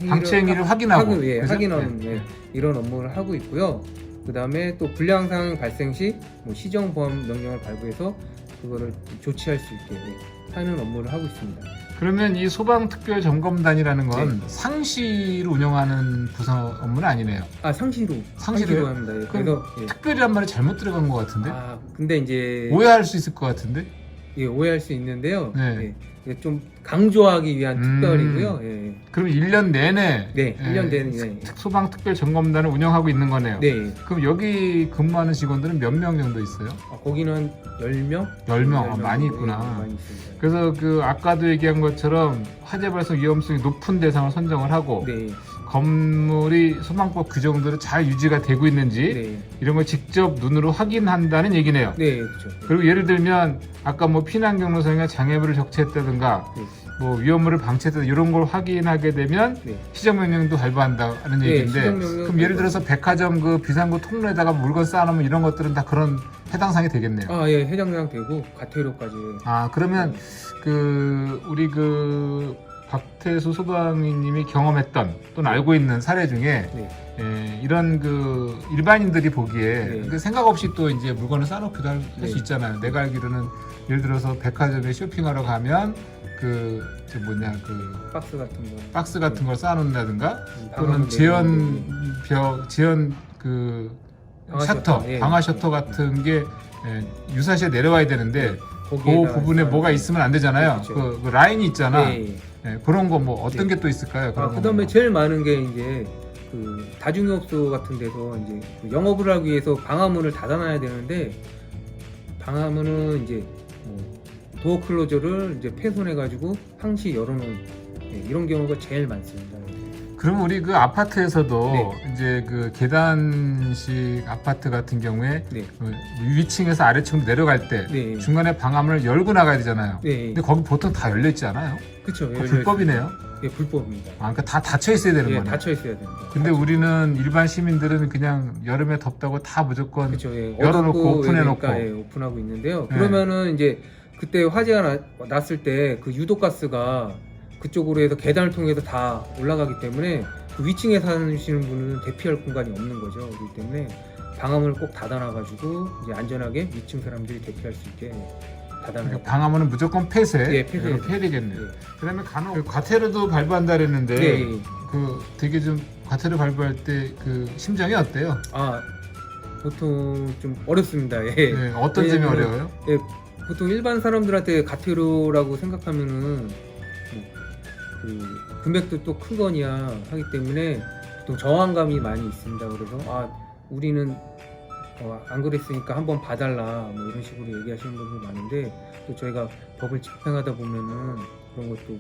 S2: 방치 행위를 확인하고 그죠?
S1: 확인하는
S2: 네.
S1: 이런 업무를 하고 있고요. 그 다음에 또 불량 상황 발생 시 뭐 시정보험 명령을 발부해서 그거를 조치할 수 있게 하는 업무를 하고 있습니다.
S2: 그러면 이 소방특별점검단이라는 건
S1: 네.
S2: 상시로 운영하는 부서 업무는 아니네요.
S1: 상시로
S2: 상시로요?
S1: 합니다. 예.
S2: 그럼
S1: 그래서
S2: 특별이란 말이 잘못 들어간 것 같은데?
S1: 근데 이제
S2: 오해할 수 있을 것 같은데?
S1: 오해할 수 있는데요.
S2: 네.
S1: 이게 좀 강조하기 위한 특별이고요. 예.
S2: 그럼 1년 내내
S1: 네, 1년 내내
S2: 소방특별점검단을 운영하고 있는 거네요.
S1: 네.
S2: 그럼 여기 근무하는 직원들은 몇 명 정도 있어요?
S1: 거기는 10명?
S2: 10명. 많이 있구나.
S1: 많이 있습니다.
S2: 그래서 그 아까도 얘기한 것처럼 화재 발생 위험성이 높은 대상을 선정을 하고
S1: 네.
S2: 건물이 소방법 규정대로 잘 유지가 되고 있는지
S1: 네.
S2: 이런 걸 직접 눈으로 확인한다는 얘기네요.
S1: 네, 그렇죠.
S2: 그리고 예를 들면 아까 뭐 피난 경로상에 장애물을 적치했다든가
S1: 네.
S2: 뭐 위험물을 방치했다 이런 걸 확인하게 되면
S1: 네.
S2: 시정명령도 발부한다는
S1: 네,
S2: 얘기인데
S1: 시정명령
S2: 그럼 예를 들어서 백화점 그 비상구 통로에다가 물건 쌓아놓으면 이런 것들은 다 그런 해당 사항이 되겠네요.
S1: 예, 해당량 되고 과태료까지.
S2: 그러면 그 우리 그 박태수 소방위님이 경험했던 또는 알고 있는 사례 중에
S1: 네.
S2: 이런 그 일반인들이 보기에
S1: 네.
S2: 그 생각 없이 또 이제 물건을 쌓아놓기도 할 수
S1: 네.
S2: 있잖아요. 내가 알기로는 예를 들어서 백화점에 쇼핑하러 가면 그
S1: 박스 같은 거.
S2: 박스 같은
S1: 네.
S2: 걸 쌓아놓는다든가 또는
S1: 방화문
S2: 지연 그
S1: 방화
S2: 셔터,
S1: 셔터, 예.
S2: 방화 셔터 같은 게 유사시에 내려와야 되는데 그
S1: 거기에다가
S2: 부분에 뭐가
S1: 네.
S2: 있으면 안 되잖아요.
S1: 네,
S2: 그 라인이 있잖아.
S1: 네.
S2: 그런 거 뭐 어떤
S1: 네.
S2: 게 또 있을까요? 그런
S1: 그다음에
S2: 거.
S1: 제일 많은 게 이제 그 다중업소 같은 데서 이제 그 영업을 하기 위해서 방화문을 닫아놔야 되는데 방화문은 이제 뭐 도어 클로저를 이제 훼손해가지고 항시 열어놓은 이런 경우가 제일 많습니다.
S2: 그럼 우리 그 아파트에서도
S1: 네.
S2: 이제 그 계단식 아파트 같은 경우에
S1: 네.
S2: 위층에서 아래층으로 내려갈 때
S1: 네.
S2: 중간에 방화문을 열고 나가야 되잖아요.
S1: 네.
S2: 근데 거기 보통 다 열려 있지 않아요?
S1: 그렇죠.
S2: 그거 불법이네요.
S1: 예, 불법입니다.
S2: 그러니까 다 닫혀 있어야 되는
S1: 예,
S2: 거네.
S1: 닫혀 있어야 됩니다.
S2: 근데 우리는 일반 시민들은 그냥 여름에 덥다고 다 무조건
S1: 그렇죠. 예,
S2: 열어놓고
S1: 어둡고
S2: 오픈해놓고.
S1: 그러니까, 예, 오픈하고 있는데요.
S2: 네.
S1: 그러면은 이제 그때 화재가 났을 때 그 유독가스가 그쪽으로 해서 계단을 통해서 다 올라가기 때문에 그 위층에 사시는 분은 대피할 공간이 없는 거죠. 그렇기 때문에 방화문을 꼭 닫아놔가지고 이제 안전하게 위층 사람들이 대피할 수 있게 닫아놔야
S2: 그러니까 방화문은 무조건 폐쇄.
S1: 예, 폐쇄.
S2: 이거 피해야 되겠네요.
S1: 예.
S2: 그다음에 간혹 그 과태료도 발부한다 그랬는데
S1: 예, 예.
S2: 그 되게 좀 과태료 발부할 때 그 심정이 어때요?
S1: 보통 좀 어렵습니다. 예.
S2: 네, 어떤 점이
S1: 왜냐면은
S2: 어려워요?
S1: 예, 보통 일반 사람들한테 과태료라고 생각하면은 그 금액도 또 큰 거냐 하기 때문에 보통 저항감이 많이 있습니다. 그래서 우리는 안 그랬으니까 한번 봐달라 뭐 이런 식으로 얘기하시는 분들 많은데 또 저희가 법을 집행하다 보면은 그런 것도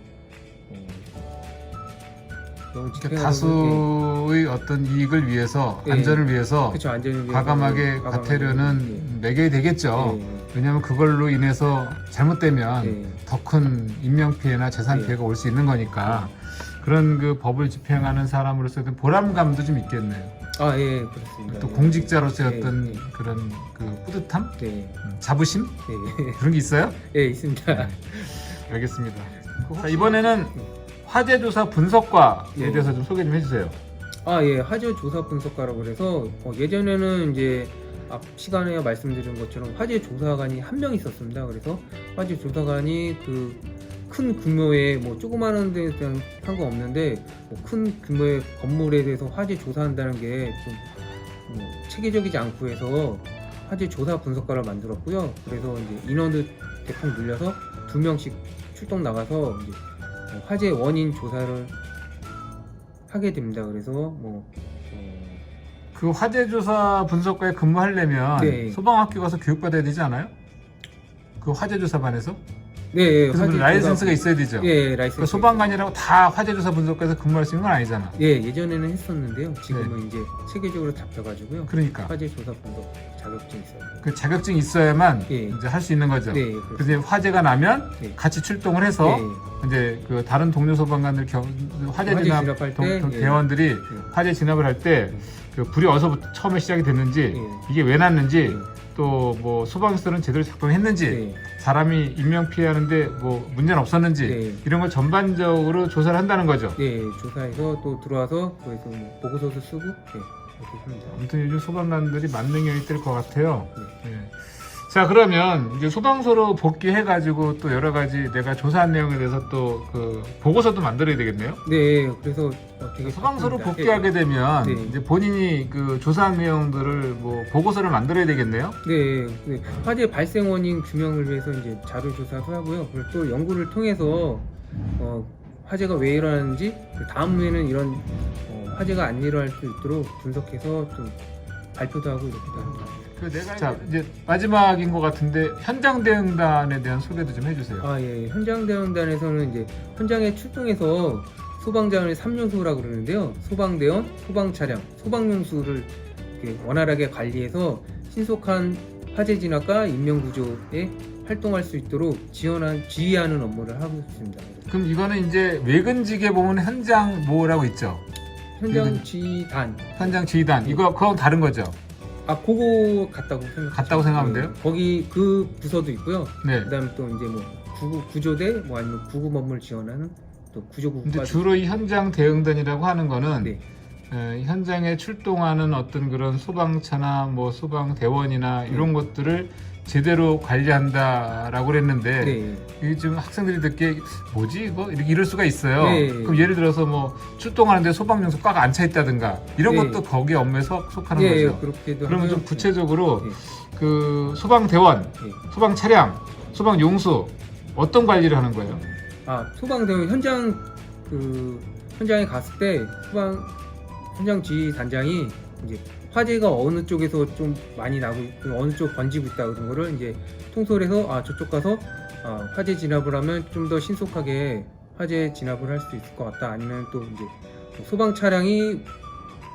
S1: 너무
S2: 그러니까 다수의 어떤 이익을 위해서
S1: 예.
S2: 안전을 위해서
S1: 그렇죠. 안전을 위해서
S2: 과감하게 과태료는 매겨야 되겠죠.
S1: 예.
S2: 왜냐하면 그걸로 인해서 잘못되면
S1: 예.
S2: 더 큰 인명 피해나 재산
S1: 예.
S2: 피해가 올 수 있는 거니까 그런 그 법을 집행하는 사람으로서의 어떤 보람감도 좀 있겠네요.
S1: 예, 그렇습니다.
S2: 또
S1: 예.
S2: 공직자로서의
S1: 예,
S2: 어떤
S1: 예.
S2: 그런 그 뿌듯함,
S1: 네,
S2: 자부심
S1: 예,
S2: 그런 게 있어요?
S1: 예, 있습니다.
S2: 네. 알겠습니다. 자, 이번에는 화재 조사 분석과에
S1: 예.
S2: 대해서 좀 소개 좀 해주세요.
S1: 예, 화재 조사 분석가라고 그래서 예전에는 이제 앞 시간에 말씀드린 것처럼 화재 조사관이 한 명 있었습니다. 그래서 화재 조사관이 그 큰 규모의 뭐 조그마한 데에 대한 상관없는데 큰 규모의 건물에 대해서 화재 조사한다는 게 좀 체계적이지 않고 해서 화재 조사 분석가를 만들었고요. 그래서 이제 인원을 대폭 늘려서 2명씩 출동 나가서 이제 화재 원인 조사를 하게 됩니다. 그래서
S2: 그 화재 조사 분석과에 근무하려면
S1: 네.
S2: 소방학교 가서 교육받아야 되지 않아요? 그 화재 조사반에서?
S1: 네, 예,
S2: 그래서
S1: 화재
S2: 라이센스가
S1: 조사-
S2: 있어야 되죠.
S1: 예, 예, 라이센스.
S2: 그 소방관이라고 다 화재 조사 분석과에서 근무할 수 있는 건 아니잖아.
S1: 예, 예전에는 했었는데요. 지금은 이제 체계적으로 잡혀가지고요.
S2: 그러니까
S1: 화재 조사 분석 자격증 있어요.
S2: 그 자격증이 있어야만
S1: 예.
S2: 이제 할 수 있는 거죠.
S1: 네,
S2: 그래서 이제 화재가 나면
S1: 예.
S2: 같이 출동을 해서
S1: 예,
S2: 이제 그 다른 동료 소방관들 화재
S1: 화재
S2: 진압
S1: 진압할 때, 예.
S2: 대원들이 화재 진압을 할 때 그 불이 어디서 처음에 시작이 됐는지
S1: 예.
S2: 이게 왜 났는지
S1: 예.
S2: 또 뭐 소방서는 제대로 작동했는지
S1: 예.
S2: 사람이 인명 피해하는데 뭐 문제는 없었는지
S1: 네.
S2: 이런 걸 전반적으로 조사를 한다는 거죠.
S1: 예, 조사해서 또 들어와서 거기서 뭐 보고서도 쓰고 예, 그렇게 합니다.
S2: 아무튼 요즘 소방관들이 만능이 있을 것 같아요.
S1: 네.
S2: 예. 자, 그러면 이제 소방서로 복귀해가지고 또 여러 가지 내가 조사한 내용에 대해서 또 그 보고서도 만들어야 되겠네요.
S1: 네, 그래서 되게
S2: 소방서로
S1: 바쁩니다.
S2: 복귀하게 되면
S1: 네.
S2: 이제 본인이 그 조사한 내용들을 뭐 보고서를 만들어야 되겠네요.
S1: 네, 네. 화재 발생 원인 규명을 위해서 이제 자료 조사도 하고요. 그리고 또 연구를 통해서 화재가 왜 일어나는지 그 다음에는 이런 화재가 안 일어날 수 있도록 분석해서 좀 발표도 하고 이렇게 합니다.
S2: 자, 이제 마지막인 것 같은데 현장 대응단에 대한 소개도 좀 해주세요.
S1: 아, 예. 현장 대응단에서는 이제 현장에 출동해서 소방장을 3요소라고 그러는데요. 소방대원, 소방차량, 소방용수를 이렇게 원활하게 관리해서 신속한 화재 진압과 인명구조에 활동할 수 있도록 지휘하는 업무를 하고 있습니다.
S2: 그럼 이거는 이제 외근직에 보면 현장 뭐라고 있죠?
S1: 현장 지휘단.
S2: 현장 지휘단. 이거 그건 다른 거죠?
S1: 아, 그거 같다고
S2: 생각하면
S1: 네.
S2: 돼요?
S1: 거기 그 부서도 있고요.
S2: 네.
S1: 그다음에 또 이제 뭐 구조대 뭐 아니면 구급 업무를 지원하는 또
S2: 근데
S1: 구조국까지.
S2: 주로 이 현장 대응단이라고 하는 거는
S1: 네.
S2: 현장에 출동하는 어떤 그런 소방차나 뭐 소방대원이나 이런 것들을 제대로 관리한다라고 그랬는데
S1: 네.
S2: 이게 지금 학생들이 듣기에 뭐지 이거 이렇게 이럴 수가 있어요.
S1: 네.
S2: 그럼 예를 들어서 뭐 출동하는데 소방용수 꽉 안 차 있다든가 이런
S1: 네.
S2: 것도 거기에 업무에 속하는
S1: 예,
S2: 거죠.
S1: 그렇게도
S2: 그러면 좀
S1: 하고요.
S2: 구체적으로
S1: 네.
S2: 그 소방대원,
S1: 네.
S2: 소방차량, 소방용수 어떤 관리를 하는 거예요?
S1: 아, 소방대원 현장에 갔을 때 현장 지휘 단장이 이제 화재가 어느 쪽에서 좀 많이 나고 있고 어느 쪽 번지고 있다 그런 거를 이제 통솔해서 저쪽 가서 화재 진압을 하면 좀 더 신속하게 화재 진압을 할 수 있을 것 같다. 아니면 또 이제 소방 차량이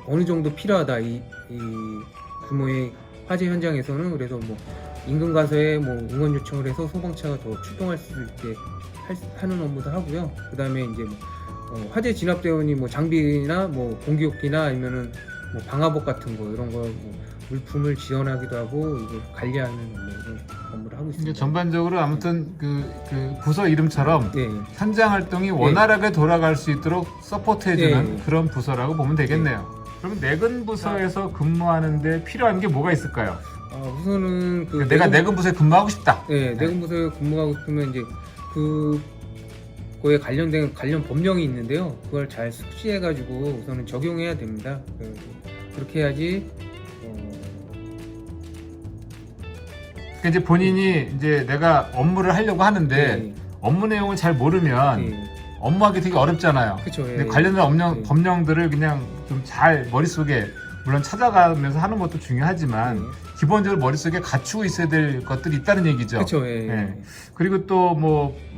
S1: 어느 정도 필요하다. 이 규모의 화재 현장에서는 그래서 뭐 인근 가서에 뭐 응원 요청을 해서 소방차가 더 출동할 수 있게 하는 업무도 하고요. 그다음에 이제 뭐 화재 진압 대원이 뭐 장비나 뭐 공기업기나 아니면은 뭐 방화복 같은 거 이런 거 뭐 물품을 지원하기도 하고 이걸 관리하는 업무를 하고
S2: 이게
S1: 있습니다.
S2: 전반적으로 아무튼 그 부서 이름처럼
S1: 네,
S2: 현장 활동이 원활하게 돌아갈 수 있도록 서포트해주는
S1: 네.
S2: 그런 부서라고 보면 되겠네요. 그러면 내근 부서에서 근무하는데 필요한 게 뭐가 있을까요?
S1: 우선은
S2: 내가 내근 부서에 근무하고 싶다.
S1: 네, 내근 부서에 근무하고 싶으면 이제 그거에 관련된 관련 법령이 있는데요. 그걸 잘 숙지해가지고 우선은 적용해야 됩니다. 그렇게 해야지.
S2: 그러니까 이제 본인이 이제 내가 업무를 하려고 하는데
S1: 네,
S2: 업무 내용을 잘 모르면
S1: 네,
S2: 업무하기 되게 어렵잖아요.
S1: 그렇죠.
S2: 근데 관련된
S1: 네.
S2: 법령들을 그냥 좀 잘 머릿속에 물론 찾아가면서 하는 것도 중요하지만 기본적으로 머릿속에 갖추고 있어야 될 것들이 있다는 얘기죠.
S1: 그렇죠.
S2: 네. 그리고 또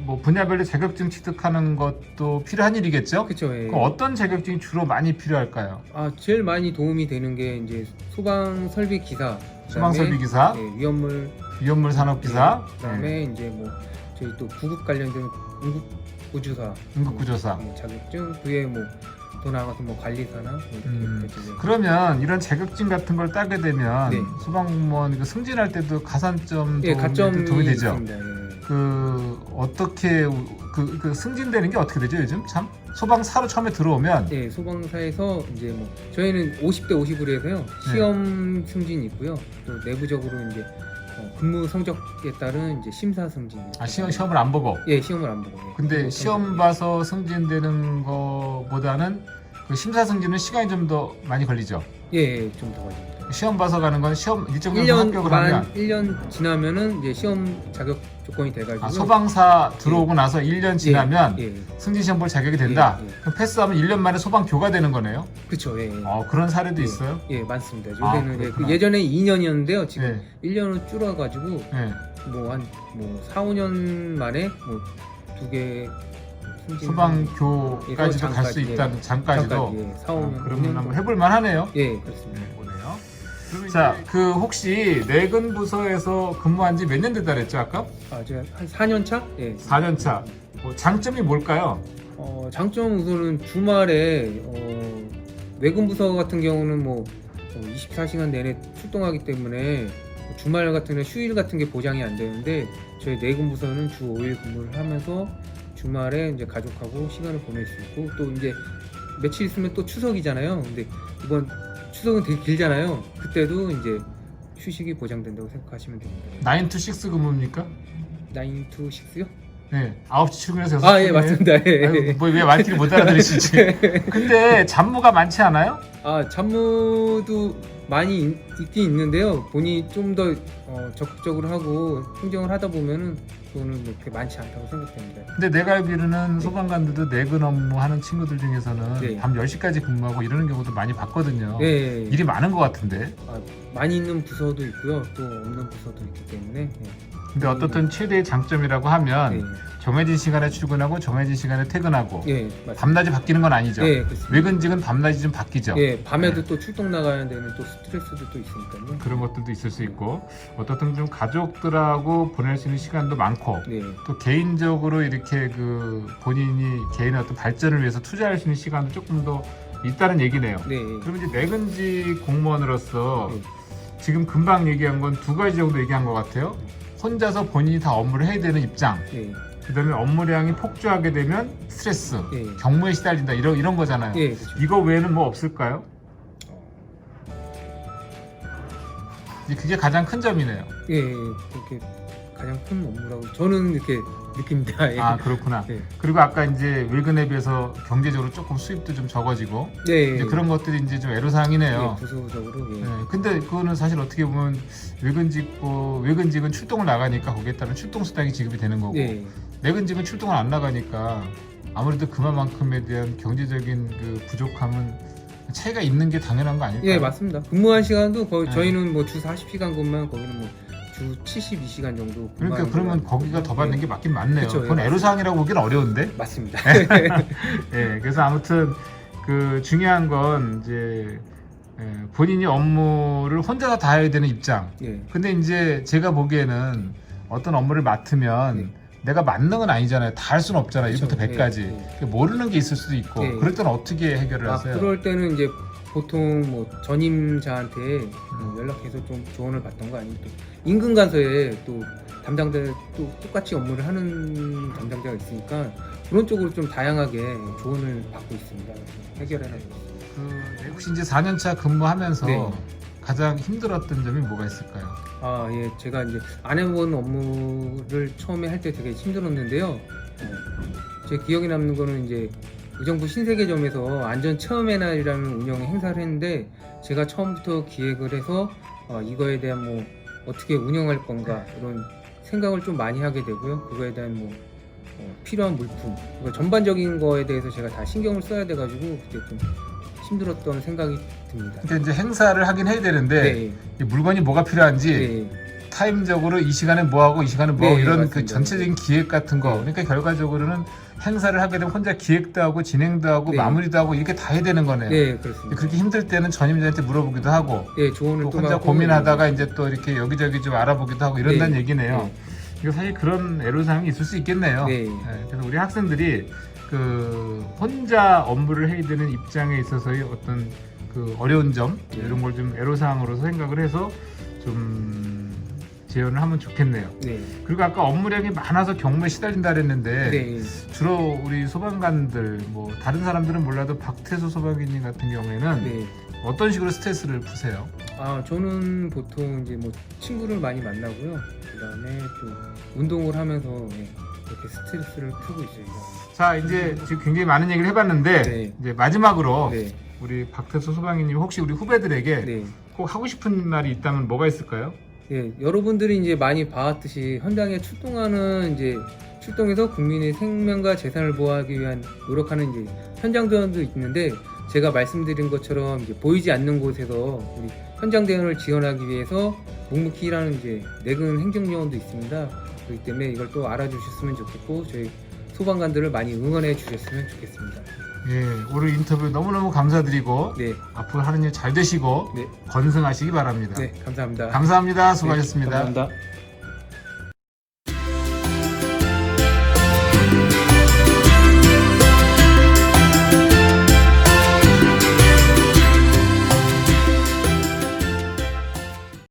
S2: 뭐 분야별로 자격증 취득하는 것도 필요한 일이겠죠?
S1: 그렇죠.
S2: 그럼 어떤 자격증이 주로 많이 필요할까요?
S1: 제일 많이 도움이 되는 게 이제 소방 설비 기사,
S2: 소방설비 기사,
S1: 위험물
S2: 산업기사,
S1: 그다음에 이제 뭐 저희 또 구급 관련된 응급구조사,
S2: 응급구조사.
S1: 자격증, 그에 뭐 더 나아가서 뭐 관리사나 뭐 이렇게 되죠.
S2: 그러면 이런 자격증 같은 걸 따게 되면
S1: 네.
S2: 소방공무원 승진할 때도 가산점
S1: 가점이
S2: 도움이 되죠.
S1: 있습니다.
S2: 어떻게 승진되는 게 어떻게 되죠 요즘? 참 소방사로 처음에 들어오면
S1: 소방사에서 이제 뭐 저희는 50대 50으로 해서요. 시험 승진이 있고요. 또 내부적으로 이제 근무 성적에 따른 이제 심사 승진.
S2: 시험을 안 보고.
S1: 시험을 안 보고.
S2: 근데 시험 봐서 승진되는 거보다는 그 심사 승진은 시간이 좀 더 많이 걸리죠.
S1: 좀 더 걸립니다.
S2: 시험 봐서 가는 건 시험 일정 정도 합격을 하면
S1: 1년 지나면은 이제 시험 자격 조건이 돼가지고
S2: 소방사 들어오고 나서 1년 지나면
S1: 예.
S2: 승진 시험 볼 자격이 된다.
S1: 예.
S2: 그럼 패스하면 1년 만에 소방교가 되는 거네요.
S1: 그렇죠.
S2: 그런 사례도 있어요?
S1: 많습니다.
S2: 아,
S1: 요새는 이제
S2: 그렇구나.
S1: 예전에 2년이었는데요. 지금
S2: 네.
S1: 1년으로 줄어가지고
S2: 네.
S1: 뭐 4, 5년 만에 뭐 2개
S2: 소방교까지도 갈 수 있다는 장까지도.
S1: 예, 4, 5년.
S2: 그러면 한번 해볼 만하네요.
S1: 예, 그렇습니다.
S2: 보네요. 자, 그 혹시 내근 부서에서 근무한 지 몇 년 됐다 그랬죠 아까?
S1: 제가 한 4년 차? 예.
S2: 4년 차. 장점이 뭘까요?
S1: 장점 우선은 주말에 외근 부서 같은 경우는 뭐 24시간 내내 출동하기 때문에 주말 같은 게 휴일 같은 게 보장이 안 되는데 저희 내근 부서는 주 5일 근무를 하면서 주말에 이제 가족하고 시간을 보낼 수 있고 또 이제 며칠 있으면 또 추석이잖아요. 근데 이번 추석은 되게 길잖아요. 그때도 이제 휴식이 보장된다고 생각하시면 됩니다.
S2: 9 to 6 근무입니까?
S1: 9 to 6요?
S2: 네, 9시 출근해서 6시.
S1: 예, 맞습니다. 예.
S2: 왜 말귀를 못 알아들으시지? 근데 잡무가 많지 않아요?
S1: 잡무도 많이 있긴 있는데요. 본인이 좀 더 적극적으로 하고 행정을 하다 보면은 그거는 뭐 그렇게 많지 않다고 생각됩니다.
S2: 근데 내가 알기로는 소방관들도 내근 업무하는 친구들 중에서는
S1: 네.
S2: 밤 10시까지 근무하고 이러는 경우도 많이 봤거든요.
S1: 네.
S2: 일이 많은 것 같은데.
S1: 많이 있는 부서도 있고요. 또 없는 부서도 있기 때문에.
S2: 근데 어떻든 최대의 장점이라고 하면
S1: 네.
S2: 정해진 시간에 출근하고 정해진 시간에 퇴근하고
S1: 예, 맞습니다.
S2: 밤낮이 바뀌는 건 아니죠.
S1: 예, 그렇습니다.
S2: 외근직은 밤낮이 좀 바뀌죠.
S1: 예, 밤에도 또 출동 나가야 되는 또 스트레스도 또 있으니까요.
S2: 그런 것들도 있을 수 있고 어떻든 좀 가족들하고 보낼 수 있는 시간도 많고
S1: 네.
S2: 또 개인적으로 이렇게 그 본인이 개인의 어떤 발전을 위해서 투자할 수 있는 시간도 조금 더 있다는 얘기네요.
S1: 네.
S2: 그럼 이제 내근직 공무원으로서
S1: 네.
S2: 지금 금방 얘기한 건 2가지 정도 얘기한 것 같아요. 혼자서 본인이 다 업무를 해야 되는 입장,
S1: 네.
S2: 그 다음에 업무량이 폭주하게 되면 스트레스,
S1: 네.
S2: 경무에 시달린다 이런 거잖아요.
S1: 예, 그렇죠.
S2: 이거 외에는 뭐 없을까요? 그게 가장 큰 점이네요.
S1: 예, 그렇게 가장 큰 업무라고 저는 이렇게 느낍니다. 예.
S2: 아, 그렇구나.
S1: 네.
S2: 그리고 아까 이제 외근에 비해서 경제적으로 조금 수입도 좀 적어지고
S1: 네.
S2: 이제 그런 것들이 이제 좀 애로사항이네요.
S1: 예, 부서적으로. 예.
S2: 네, 근데 그거는 사실 어떻게 보면 외근직은 출동을 나가니까 거기에 따른 출동 수당이 지급이 되는 거고
S1: 예.
S2: 내근직은 출동을 안 나가니까 아무래도 그만큼에 대한 경제적인 그 부족함은 차이가 있는 게 당연한 거 아닐까요?
S1: 예, 맞습니다. 근무한 시간도 거의
S2: 네.
S1: 저희는 뭐 주 40시간 근무면 거기는 뭐 주 72시간 정도.
S2: 그러니까 그러면 거기가 더 받는 게 맞긴 맞네요.
S1: 그쵸, 예,
S2: 그건 애로사항이라고 보기는 어려운데.
S1: 맞습니다.
S2: 예, 그래서 아무튼 그 중요한 건 이제 본인이 업무를 혼자서 다 해야 되는 입장.
S1: 예.
S2: 근데 이제 제가 보기에는 어떤 업무를 맡으면
S1: 네.
S2: 내가 만능은 아니잖아요. 다 할 수는 없잖아요.
S1: 그쵸,
S2: 1부터 100까지.
S1: 예,
S2: 모르는 게 있을 수도 있고.
S1: 네.
S2: 그럴 때는 어떻게 해결을 하세요?
S1: 그럴 때는 이제 보통 뭐 전임자한테 연락해서 좀 조언을 받던가 아니면 또 인근 간서에 또 담당자들 또 똑같이 업무를 하는 담당자가 있으니까 그런 쪽으로 좀 다양하게 조언을 받고 있습니다. 해결해나가고 있습니다.
S2: 혹시 이제 4년차 근무하면서
S1: 네.
S2: 가장 힘들었던 점이 뭐가 있을까요?
S1: 예, 제가 이제 안 해본 업무를 처음에 할 때 되게 힘들었는데요. 제 기억에 남는 거는 이제 의정부 신세계점에서 안전 체험의 날이라는 운영의 행사를 했는데 제가 처음부터 기획을 해서 이거에 대한 뭐 어떻게 운영할 건가 이런 생각을 좀 많이 하게 되고요. 그거에 대한 뭐 필요한 물품, 그러니까 전반적인 거에 대해서 제가 다 신경을 써야 돼가지고 그때 좀 힘들었던 생각이 듭니다.
S2: 그러니까 이제 행사를 하긴 해야 되는데
S1: 네.
S2: 이 물건이 뭐가 필요한지
S1: 네.
S2: 타임적으로 이 시간에 뭐 하고 이 시간에 뭐 하고
S1: 네,
S2: 이런 그
S1: 맞습니다.
S2: 전체적인 기획 같은 거.
S1: 네.
S2: 그러니까 결과적으로는 행사를 하게 되면 혼자 기획도 하고 진행도 하고
S1: 네.
S2: 마무리도 하고 이렇게 다 해야 되는 거네요.
S1: 네, 그렇습니다.
S2: 그렇게 힘들 때는 전임자한테 물어보기도 하고
S1: 네, 조언을
S2: 또
S1: 또
S2: 혼자
S1: 하고,
S2: 고민하다가 이제 또 이렇게 여기저기 좀 알아보기도 하고 이런다는
S1: 네.
S2: 얘기네요.
S1: 네.
S2: 이거 사실 그런 애로사항이 있을 수 있겠네요.
S1: 네.
S2: 그래서 우리 학생들이 그 혼자 업무를 해야 되는 입장에 있어서의 어떤 그 어려운 점
S1: 네.
S2: 이런 걸 좀 애로사항으로서 생각을 해서 좀 재현을 하면 좋겠네요.
S1: 네.
S2: 그리고 아까 업무량이 많아서 경무에 시달린다 그랬는데
S1: 네.
S2: 주로 우리 소방관들 뭐 다른 사람들은 몰라도 박태수 소방관님 같은 경우에는
S1: 네.
S2: 어떤 식으로 스트레스를 푸세요?
S1: 저는 보통 이제 뭐 친구를 많이 만나고요. 그다음에 또 운동을 하면서 이렇게 스트레스를 풀고 있어요.
S2: 자, 이제 지금 굉장히 많은 얘기를 해봤는데
S1: 네.
S2: 이제 마지막으로
S1: 네.
S2: 우리 박태수 소방관님 혹시 우리 후배들에게
S1: 네.
S2: 꼭 하고 싶은 말이 있다면 뭐가 있을까요?
S1: 예, 여러분들이 이제 많이 봐왔듯이 현장에 출동해서 국민의 생명과 재산을 보호하기 위한 노력하는 이제 현장들도 있는데 제가 말씀드린 것처럼 이제 보이지 않는 곳에서 우리 현장 대응을 지원하기 위해서 묵묵히 일하는 이제 내근 행정요원도 있습니다. 그렇기 때문에 이걸 또 알아주셨으면 좋겠고 저희 소방관들을 많이 응원해 주셨으면 좋겠습니다.
S2: 예, 오늘 인터뷰 너무너무 감사드리고
S1: 네,
S2: 앞으로 하는 일 잘 되시고
S1: 네,
S2: 건승하시기 바랍니다.
S1: 네, 감사합니다.
S2: 감사합니다. 수고하셨습니다.
S1: 네, 감사합니다.